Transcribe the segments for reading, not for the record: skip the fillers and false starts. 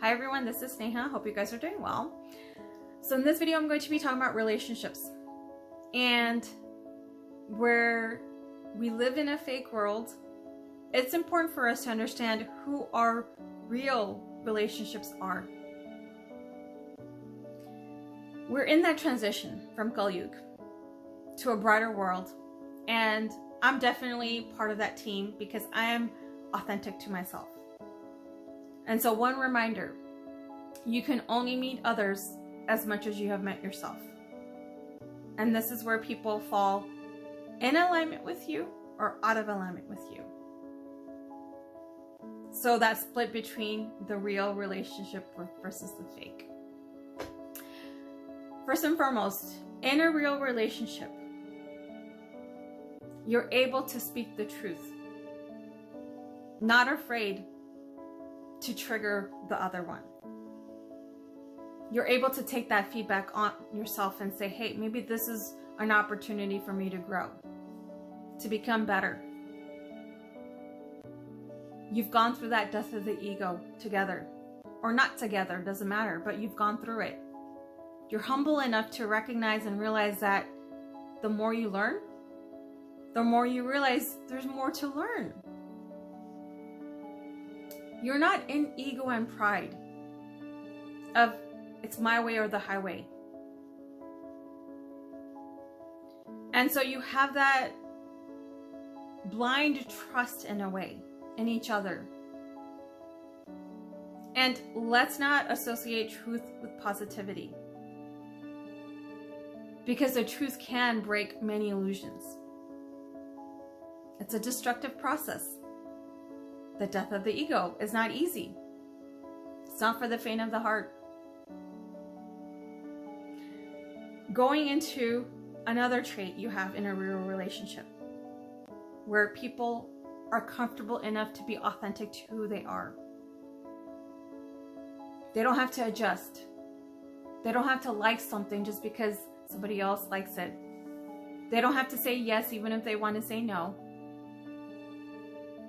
Hi everyone, this is Sneha. Hope you guys are doing well. So in this video, I'm going to be talking about relationships. And where we live in a fake world, it's important for us to understand who our real relationships are. We're in that transition from Kali Yuga to a brighter world. And I'm definitely part of that team because I am authentic to myself. And so one reminder, you can only meet others as much as you have met yourself. And this is where people fall in alignment with you or out of alignment with you. So that split between the real relationship versus the fake. First and foremost, in a real relationship, you're able to speak the truth, not afraid to trigger the other one. You're able to take that feedback on yourself and say, hey, maybe this is an opportunity for me to grow, to become better. You've gone through that death of the ego together, or not together, doesn't matter, but you've gone through it. You're humble enough to recognize and realize that the more you learn, the more you realize there's more to learn. You're not in ego and pride of it's my way or the highway. And so you have that blind trust in a way in each other. And let's not associate truth with positivity, because the truth can break many illusions. It's a destructive process. The death of the ego is not easy. It's not for the faint of the heart. Going into another trait you have in a real relationship, where people are comfortable enough to be authentic to who they are. They don't have to adjust. They don't have to like something just because somebody else likes it. They don't have to say yes even if they want to say no.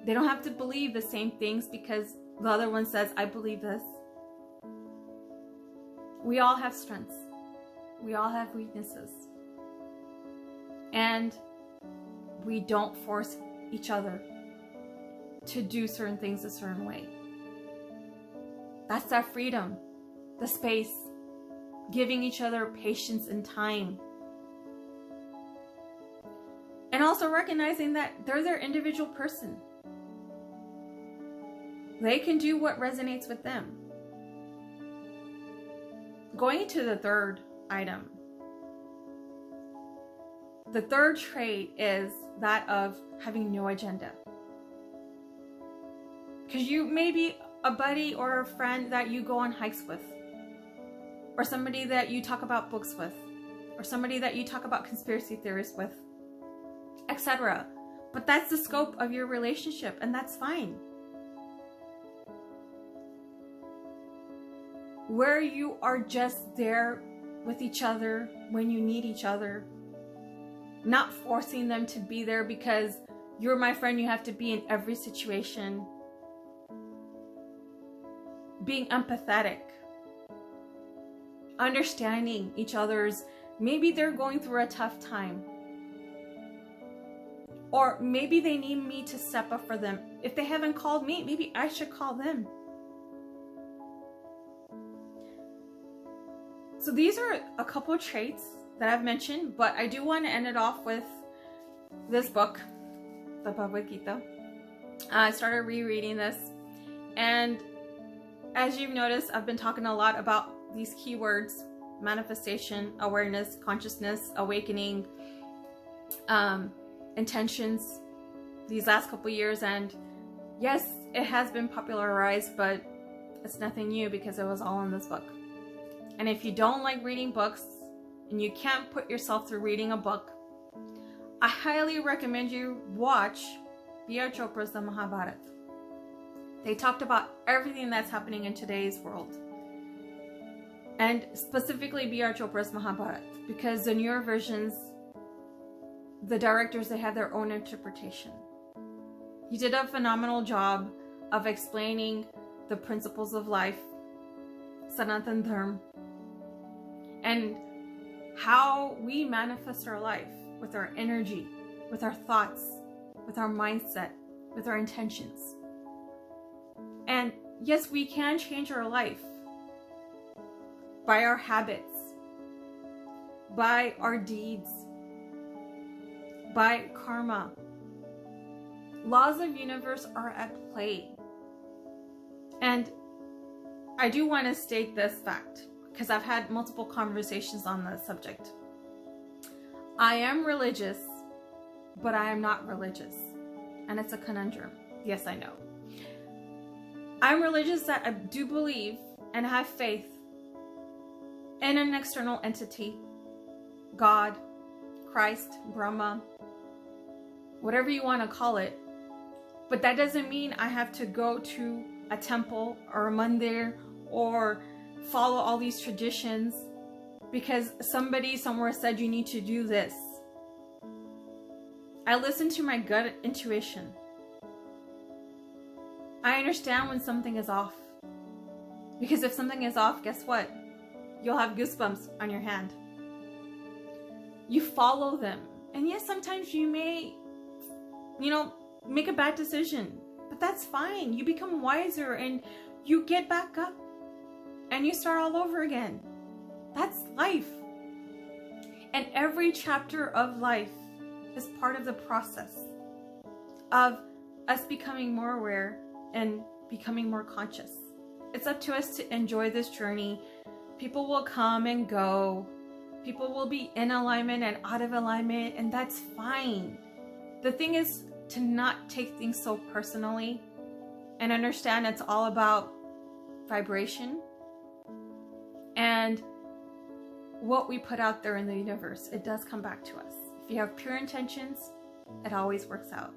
They don't have to believe the same things because the other one says, I believe this. We all have strengths. We all have weaknesses. And we don't force each other to do certain things a certain way. That's that freedom, the space, giving each other patience and time. And also recognizing that they're their individual person. They can do what resonates with them. Going to the third item. The third trait is that of having no agenda. Because you may be a buddy or a friend that you go on hikes with, or somebody that you talk about books with, or somebody that you talk about conspiracy theories with, etc. But that's the scope of your relationship, and that's fine. Where you are just there with each other when you need each other, not forcing them to be there because you're my friend, you have to be in every situation. Being empathetic, understanding each other's, maybe they're going through a tough time, or maybe they need me to step up for them. If they haven't called me, maybe I should call them. So these are a couple of traits that I've mentioned, but I do want to end it off with this book, the Bhagavad Gita. I started rereading this, and as you've noticed, I've been talking a lot about these keywords: manifestation, awareness, consciousness, awakening, intentions, these last couple years. And yes, it has been popularized, but it's nothing new because it was all in this book. And if you don't like reading books and you can't put yourself through reading a book, I highly recommend you watch B.R. Chopra's The Mahabharata. They talked about everything that's happening in today's world. And specifically B.R. Chopra's Mahabharata, because the newer versions, the directors, they have their own interpretation. He did a phenomenal job of explaining the principles of life Sanatan Dharma, and how we manifest our life with our energy, with our thoughts, with our mindset, with our intentions. And yes, we can change our life by our habits, by our deeds, by karma. Laws of universe are at play. And I do want to state this fact, because I've had multiple conversations on this subject. I am religious, but I am not religious. And it's a conundrum. Yes, I know. I'm religious that I do believe and have faith in an external entity, God, Christ, Brahma, whatever you want to call it. But that doesn't mean I have to go to a temple or a mandir or follow all these traditions because somebody somewhere said you need to do this. I listen to my gut intuition. I understand when something is off. Because if something is off, guess what? You'll have goosebumps on your hand. You follow them. And yes, sometimes you may, make a bad decision. But that's fine. You become wiser and you get back up. And you start all over again. That's life. And every chapter of life is part of the process of us becoming more aware and becoming more conscious. It's up to us to enjoy this journey. People will come and go. People will be in alignment and out of alignment, and that's fine. The thing is to not take things so personally and understand it's all about vibration and what we put out there in the universe. It does come back to us. If you have pure intentions, it always works out.